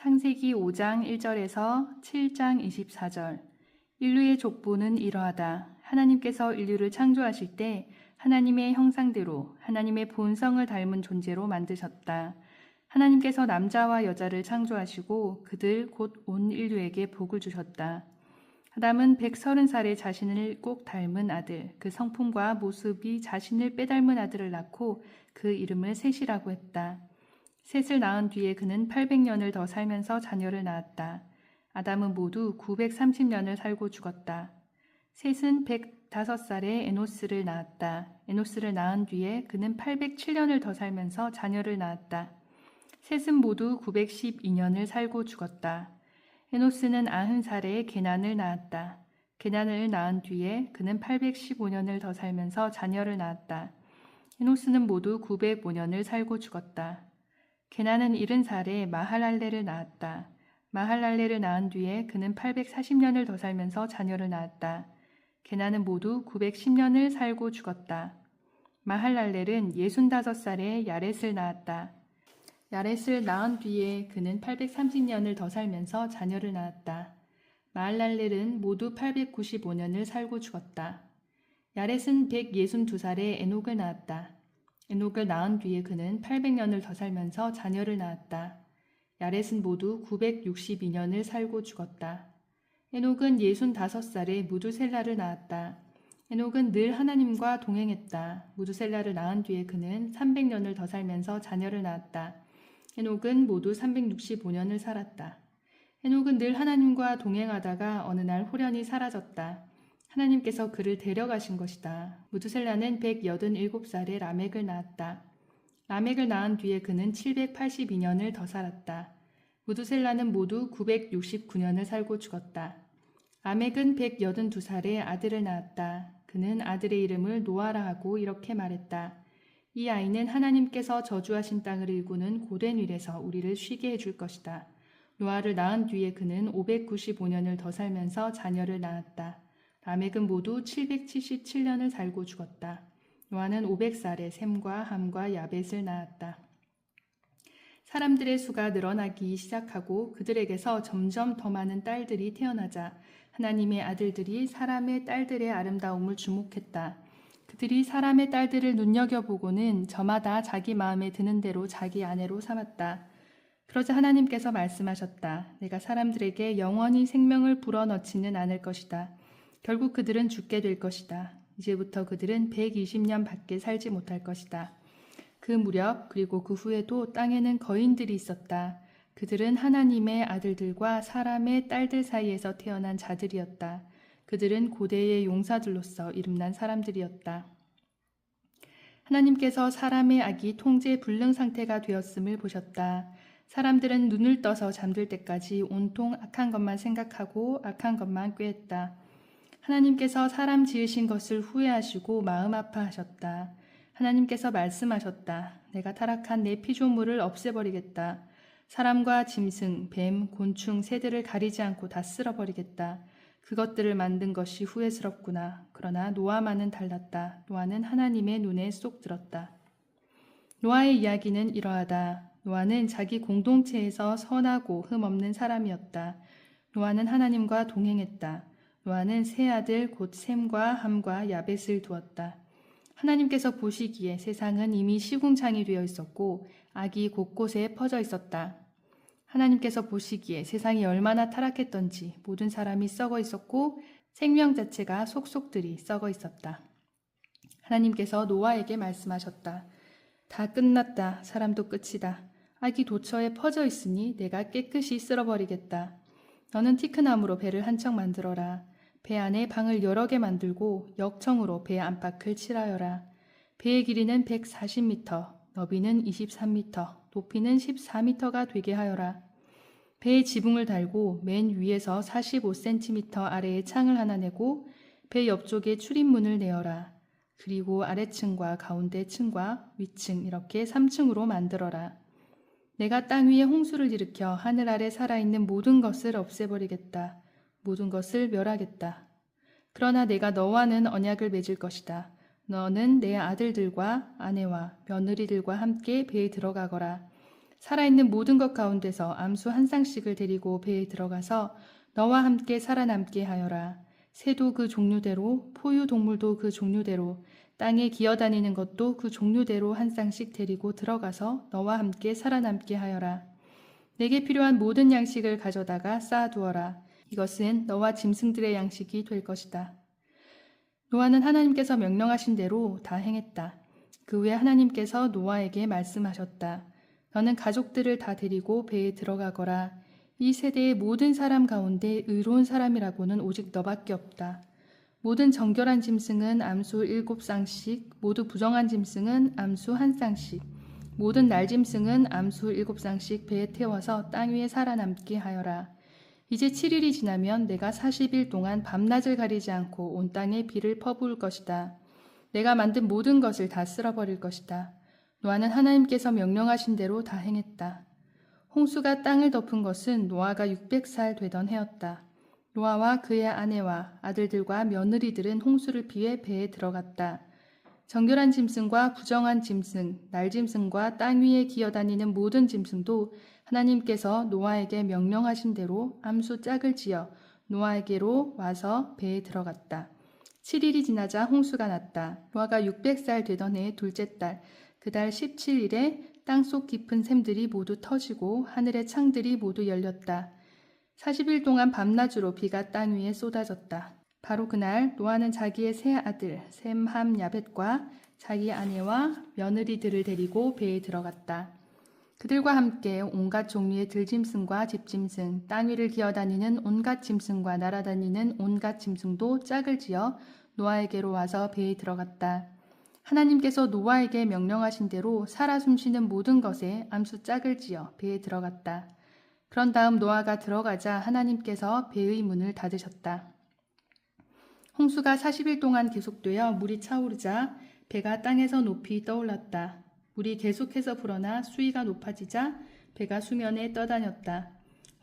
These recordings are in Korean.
창세기 5장 1절에서 7장 24절. 인류의 족보는 이러하다. 하나님께서 인류를 창조하실 때 하나님의 형상대로 하나님의 본성을 닮은 존재로 만드셨다. 하나님께서 남자와 여자를 창조하시고 그들 곧 온 인류에게 복을 주셨다. 아담은 130살에 자신을 꼭 닮은 아들, 그 성품과 모습이 자신을 빼닮은 아들을 낳고 그 이름을 셋이라고 했다. 셋을 낳은 뒤에 그는 800년을 더 살면서 자녀를 낳았다. 아담은 모두 930년을 살고 죽었다. 셋은 105살에 에노스를 낳았다. 에노스를 낳은 뒤에 그는 807년을 더 살면서 자녀를 낳았다. 셋은 모두 912년을 살고 죽었다. 에노스는 90살에 게난을 낳았다. 게난을 낳은 뒤에 그는 815년을 더 살면서 자녀를 낳았다. 에노스는 모두 905년을 살고 죽었다. 게난은 70살에 마할랄레를 낳았다. 마할랄레를 낳은 뒤에 그는 840년을 더 살면서 자녀를 낳았다. 게난은 모두 910년을 살고 죽었다. 마할랄렐은 65살에 야렛을 낳았다. 야렛을 낳은 뒤에 그는 830년을 더 살면서 자녀를 낳았다. 마할랄렐은 모두 895년을 살고 죽었다. 야렛은 162살에 에녹을 낳았다. 에녹을 낳은 뒤에 그는 800년을 더 살면서 자녀를 낳았다. 야렛은 모두 962년을 살고 죽었다. 에녹은 65살에 무두셀라를 낳았다. 에녹은 늘 하나님과 동행했다. 무두셀라를 낳은 뒤에 그는 300년을 더 살면서 자녀를 낳았다. 에녹은 모두 365년을 살았다. 에녹은 늘 하나님과 동행하다가 어느 날 홀연히 사라졌다. 하나님께서 그를 데려가신 것이다. 무두셀라는 187살에 라멕을 낳았다. 라멕을 낳은 뒤에 그는 782년을 더 살았다. 무두셀라는 모두 969년을 살고 죽었다. 라멕은 182살에 아들을 낳았다. 그는 아들의 이름을 노아라 하고 이렇게 말했다. 이 아이는 하나님께서 저주하신 땅을 일구는 고된 일에서 우리를 쉬게 해줄 것이다. 노아를 낳은 뒤에 그는 595년을 더 살면서 자녀를 낳았다. 라멕은 모두 777년을 살고 죽었다. 노아는 500살에 셈과 함과 야벳을 낳았다. 사람들의 수가 늘어나기 시작하고 그들에게서 점점 더 많은 딸들이 태어나자 하나님의 아들들이 사람의 딸들의 아름다움을 주목했다. 그들이 사람의 딸들을 눈여겨보고는 저마다 자기 마음에 드는 대로 자기 아내로 삼았다. 그러자 하나님께서 말씀하셨다. 내가 사람들에게 영원히 생명을 불어넣지는 않을 것이다. 결국 그들은 죽게 될 것이다. 이제부터 그들은 120년 밖에 살지 못할 것이다. 그 무렵 그리고 그 후에도 땅에는 거인들이 있었다. 그들은 하나님의 아들들과 사람의 딸들 사이에서 태어난 자들이었다. 그들은 고대의 용사들로서 이름난 사람들이었다. 하나님께서 사람의 악이 통제 불능 상태가 되었음을 보셨다. 사람들은 눈을 떠서 잠들 때까지 온통 악한 것만 생각하고 악한 것만 꾀했다. 하나님께서 사람 지으신 것을 후회하시고 마음 아파하셨다. 하나님께서 말씀하셨다. 내가 타락한 내 피조물을 없애버리겠다. 사람과 짐승, 뱀, 곤충, 새들을 가리지 않고 다 쓸어버리겠다. 그것들을 만든 것이 후회스럽구나. 그러나 노아만은 달랐다. 노아는 하나님의 눈에 쏙 들었다. 노아의 이야기는 이러하다. 노아는 자기 공동체에서 선하고 흠없는 사람이었다. 노아는 하나님과 동행했다. 노아는 세 아들 곧 셈과 함과 야벳을 두었다. 하나님께서 보시기에 세상은 이미 시궁창이 되어 있었고 악이 곳곳에 퍼져 있었다. 하나님께서 보시기에 세상이 얼마나 타락했던지 모든 사람이 썩어 있었고 생명 자체가 속속들이 썩어 있었다. 하나님께서 노아에게 말씀하셨다. 다 끝났다. 사람도 끝이다. 악이 도처에 퍼져 있으니 내가 깨끗이 쓸어버리겠다. 너는 티크나무로 배를 한 척 만들어라. 배 안에 방을 여러 개 만들고 역청으로 배 안팎을 칠하여라. 배의 길이는 140m, 너비는 23m, 높이는 14m가 되게 하여라. 배의 지붕을 달고 맨 위에서 45cm 아래에 창을 하나 내고 배 옆쪽에 출입문을 내어라. 그리고 아래층과 가운데 층과 위층 이렇게 3층으로 만들어라. 내가 땅 위에 홍수를 일으켜 하늘 아래 살아있는 모든 것을 없애버리겠다. 모든 것을 멸하겠다. 그러나 내가 너와는 언약을 맺을 것이다. 너는 내 아들들과 아내와 며느리들과 함께 배에 들어가거라. 살아있는 모든 것 가운데서 암수 한 쌍씩을 데리고 배에 들어가서 너와 함께 살아남게 하여라. 새도 그 종류대로, 포유 동물도 그 종류대로, 땅에 기어다니는 것도 그 종류대로 한 쌍씩 데리고 들어가서 너와 함께 살아남게 하여라. 내게 필요한 모든 양식을 가져다가 쌓아두어라. 이것은 너와 짐승들의 양식이 될 것이다. 노아는 하나님께서 명령하신 대로 다 행했다. 그 후에 하나님께서 노아에게 말씀하셨다. 너는 가족들을 다 데리고 배에 들어가거라. 이 세대의 모든 사람 가운데 의로운 사람이라고는 오직 너밖에 없다. 모든 정결한 짐승은 암수 7쌍씩, 모두 부정한 짐승은 암수 1쌍씩, 모든 날짐승은 암수 7쌍씩 배에 태워서 땅 위에 살아남게 하여라. 이제 7일이 지나면 내가 40일 동안 밤낮을 가리지 않고 온 땅에 비를 퍼부을 것이다. 내가 만든 모든 것을 다 쓸어버릴 것이다. 노아는 하나님께서 명령하신 대로 다 행했다. 홍수가 땅을 덮은 것은 노아가 600살 되던 해였다. 노아와 그의 아내와 아들들과 며느리들은 홍수를 피해 배에 들어갔다. 정결한 짐승과 부정한 짐승, 날짐승과 땅 위에 기어다니는 모든 짐승도 하나님께서 노아에게 명령하신 대로 암수 짝을 지어 노아에게로 와서 배에 들어갔다. 7일이 지나자 홍수가 났다. 노아가 600살 되던 해의 둘째 달, 그달 17일에 땅속 깊은 샘들이 모두 터지고 하늘의 창들이 모두 열렸다. 40일 동안 밤낮으로 비가 땅 위에 쏟아졌다. 바로 그날 노아는 자기의 세 아들 셈, 함, 야벳과 자기 아내와 며느리들을 데리고 배에 들어갔다. 그들과 함께 온갖 종류의 들짐승과 집짐승, 땅 위를 기어다니는 온갖 짐승과 날아다니는 온갖 짐승도 짝을 지어 노아에게로 와서 배에 들어갔다. 하나님께서 노아에게 명령하신 대로 살아 숨쉬는 모든 것에 암수 짝을 지어 배에 들어갔다. 그런 다음 노아가 들어가자 하나님께서 배의 문을 닫으셨다. 홍수가 40일 동안 계속되어 물이 차오르자 배가 땅에서 높이 떠올랐다. 물이 계속해서 불어나 수위가 높아지자 배가 수면에 떠다녔다.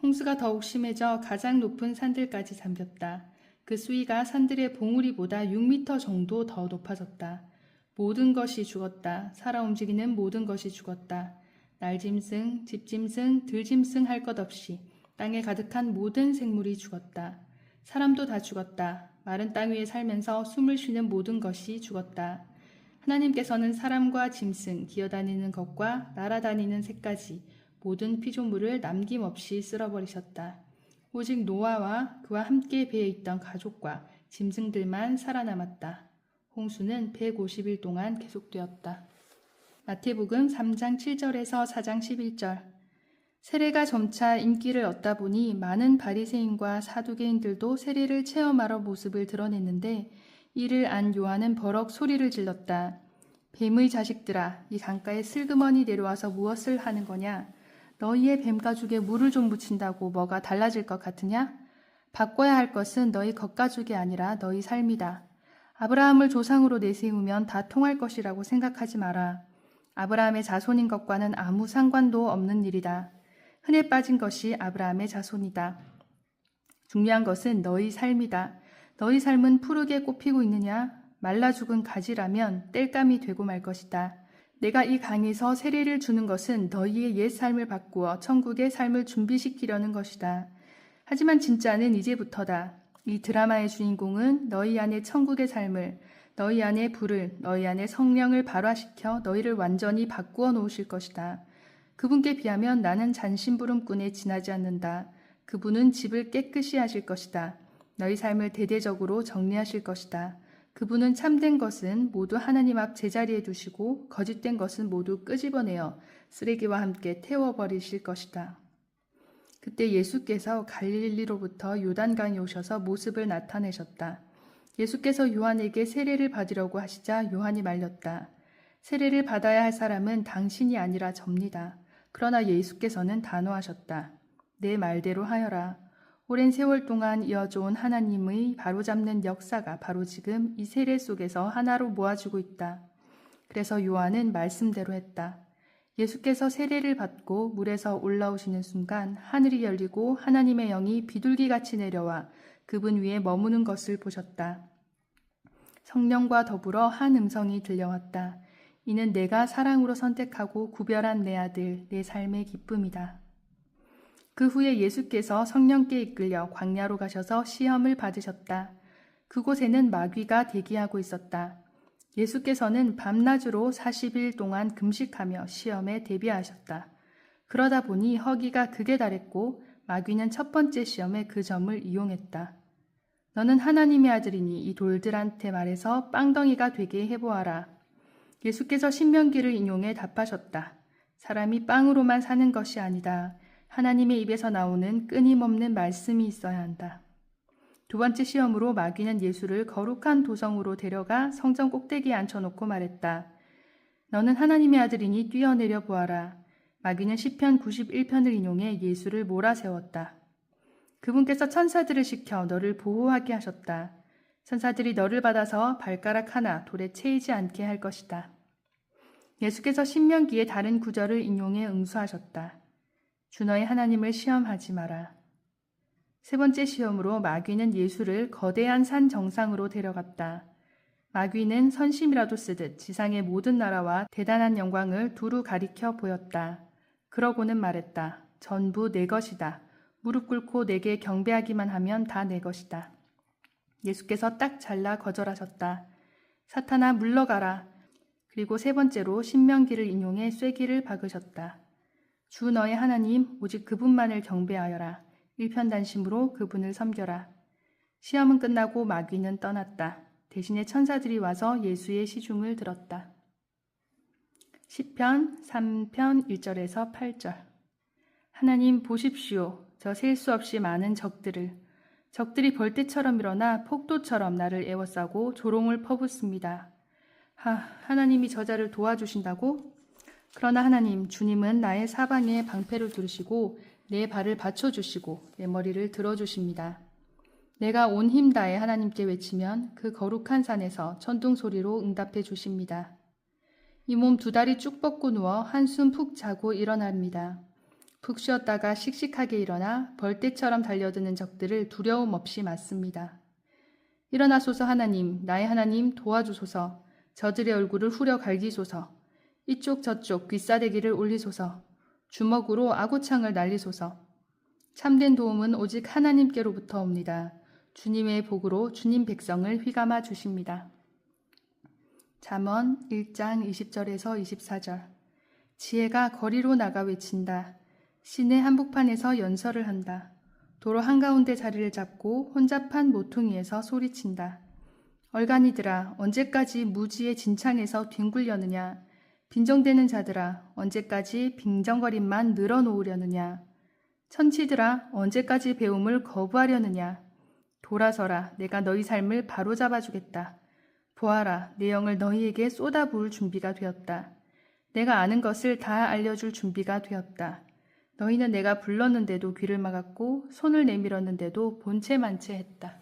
홍수가 더욱 심해져 가장 높은 산들까지 잠겼다. 그 수위가 산들의 봉우리보다 6m 정도 더 높아졌다. 모든 것이 죽었다. 살아 움직이는 모든 것이 죽었다. 날짐승, 집짐승, 들짐승 할 것 없이 땅에 가득한 모든 생물이 죽었다. 사람도 다 죽었다. 마른 땅 위에 살면서 숨을 쉬는 모든 것이 죽었다. 하나님께서는 사람과 짐승, 기어다니는 것과 날아다니는 새까지 모든 피조물을 남김없이 쓸어버리셨다. 오직 노아와 그와 함께 배에 있던 가족과 짐승들만 살아남았다. 홍수는 150일 동안 계속되었다. 마태복음 3장 7절에서 4장 11절. 세례가 점차 인기를 얻다 보니 많은 바리새인과 사두개인들도 세례를 체험하러 모습을 드러냈는데 이를 안 요한은 버럭 소리를 질렀다. 뱀의 자식들아, 이 강가에 슬그머니 내려와서 무엇을 하는 거냐? 너희의 뱀 가죽에 물을 좀 묻힌다고 뭐가 달라질 것 같으냐? 바꿔야 할 것은 너희 겉가죽이 아니라 너희 삶이다. 아브라함을 조상으로 내세우면 다 통할 것이라고 생각하지 마라. 아브라함의 자손인 것과는 아무 상관도 없는 일이다. 흔해 빠진 것이 아브라함의 자손이다. 중요한 것은 너희 삶이다. 너희 삶은 푸르게 꽃피고 있느냐? 말라 죽은 가지라면 땔감이 되고 말 것이다. 내가 이 강에서 세례를 주는 것은 너희의 옛 삶을 바꾸어 천국의 삶을 준비시키려는 것이다. 하지만 진짜는 이제부터다. 이 드라마의 주인공은 너희 안에 천국의 삶을, 너희 안에 불을, 너희 안에 성령을 발화시켜 너희를 완전히 바꾸어 놓으실 것이다. 그분께 비하면 나는 잔심부름꾼에 지나지 않는다. 그분은 집을 깨끗이 하실 것이다. 너희 삶을 대대적으로 정리하실 것이다. 그분은 참된 것은 모두 하나님 앞 제자리에 두시고 거짓된 것은 모두 끄집어내어 쓰레기와 함께 태워버리실 것이다. 그때 예수께서 갈릴리로부터 요단강에 오셔서 모습을 나타내셨다. 예수께서 요한에게 세례를 받으려고 하시자 요한이 말렸다. 세례를 받아야 할 사람은 당신이 아니라 접니다. 그러나 예수께서는 단호하셨다. 내 말대로 하여라. 오랜 세월 동안 이어져 온 하나님의 바로잡는 역사가 바로 지금 이 세례 속에서 하나로 모아지고 있다. 그래서 요한은 말씀대로 했다. 예수께서 세례를 받고 물에서 올라오시는 순간 하늘이 열리고 하나님의 영이 비둘기같이 내려와 그분 위에 머무는 것을 보셨다. 성령과 더불어 한 음성이 들려왔다. 이는 내가 사랑으로 선택하고 구별한 내 아들, 내 삶의 기쁨이다. 그 후에 예수께서 성령께 이끌려 광야로 가셔서 시험을 받으셨다. 그곳에는 마귀가 대기하고 있었다. 예수께서는 밤낮으로 40일 동안 금식하며 시험에 대비하셨다. 그러다 보니 허기가 극에 달했고 마귀는 첫 번째 시험에 그 점을 이용했다. 너는 하나님의 아들이니 이 돌들한테 말해서 빵덩이가 되게 해보아라. 예수께서 신명기를 인용해 답하셨다. 사람이 빵으로만 사는 것이 아니다. 하나님의 입에서 나오는 끊임없는 말씀이 있어야 한다. 두 번째 시험으로 마귀는 예수를 거룩한 도성으로 데려가 성전 꼭대기에 앉혀놓고 말했다. 너는 하나님의 아들이니 뛰어내려 보아라. 마귀는 시편 91편을 인용해 예수를 몰아세웠다. 그분께서 천사들을 시켜 너를 보호하게 하셨다. 천사들이 너를 받아서 발가락 하나 돌에 채이지 않게 할 것이다. 예수께서 신명기의 다른 구절을 인용해 응수하셨다. 주 너의 하나님을 시험하지 마라. 세 번째 시험으로 마귀는 예수를 거대한 산 정상으로 데려갔다. 마귀는 선심이라도 쓰듯 지상의 모든 나라와 대단한 영광을 두루 가리켜 보였다. 그러고는 말했다. 전부 내 것이다. 무릎 꿇고 내게 경배하기만 하면 다 내 것이다. 예수께서 딱 잘라 거절하셨다. 사탄아 물러가라. 그리고 세 번째로 신명기를 인용해 쐐기를 박으셨다. 주 너의 하나님 오직 그분만을 경배하여라. 일편단심으로 그분을 섬겨라. 시험은 끝나고 마귀는 떠났다. 대신에 천사들이 와서 예수의 시중을 들었다. 시편 3편 1절에서 8절. 하나님 보십시오. 저 셀 수 없이 많은 적들을. 적들이 벌떼처럼 일어나 폭도처럼 나를 에워싸고 조롱을 퍼붓습니다. 하나님이 저자를 도와주신다고? 그러나 하나님, 주님은 나의 사방에 방패를 두르시고 내 발을 받쳐주시고 내 머리를 들어주십니다. 내가 온 힘 다해 하나님께 외치면 그 거룩한 산에서 천둥 소리로 응답해 주십니다. 이 몸 두 다리 쭉 뻗고 누워 한숨 푹 자고 일어납니다. 푹 쉬었다가 씩씩하게 일어나 벌떼처럼 달려드는 적들을 두려움 없이 맞습니다. 일어나소서 하나님, 나의 하나님 도와주소서. 저들의 얼굴을 후려 갈기소서. 이쪽 저쪽 귀싸대기를 올리소서. 주먹으로 아구창을 날리소서. 참된 도움은 오직 하나님께로부터 옵니다. 주님의 복으로 주님 백성을 휘감아 주십니다. 잠언 1장 20절에서 24절. 지혜가 거리로 나가 외친다. 시내 한복판에서 연설을 한다. 도로 한가운데 자리를 잡고 혼잡한 모퉁이에서 소리친다. 얼간이들아, 언제까지 무지의 진창에서 뒹굴려느냐. 빈정대는 자들아, 언제까지 빙정거림만 늘어놓으려느냐. 천치들아, 언제까지 배움을 거부하려느냐. 돌아서라, 내가 너희 삶을 바로잡아 주겠다. 보아라, 내 영을 너희에게 쏟아부을 준비가 되었다. 내가 아는 것을 다 알려줄 준비가 되었다. 너희는 내가 불렀는데도 귀를 막았고 손을 내밀었는데도 본체만체 했다.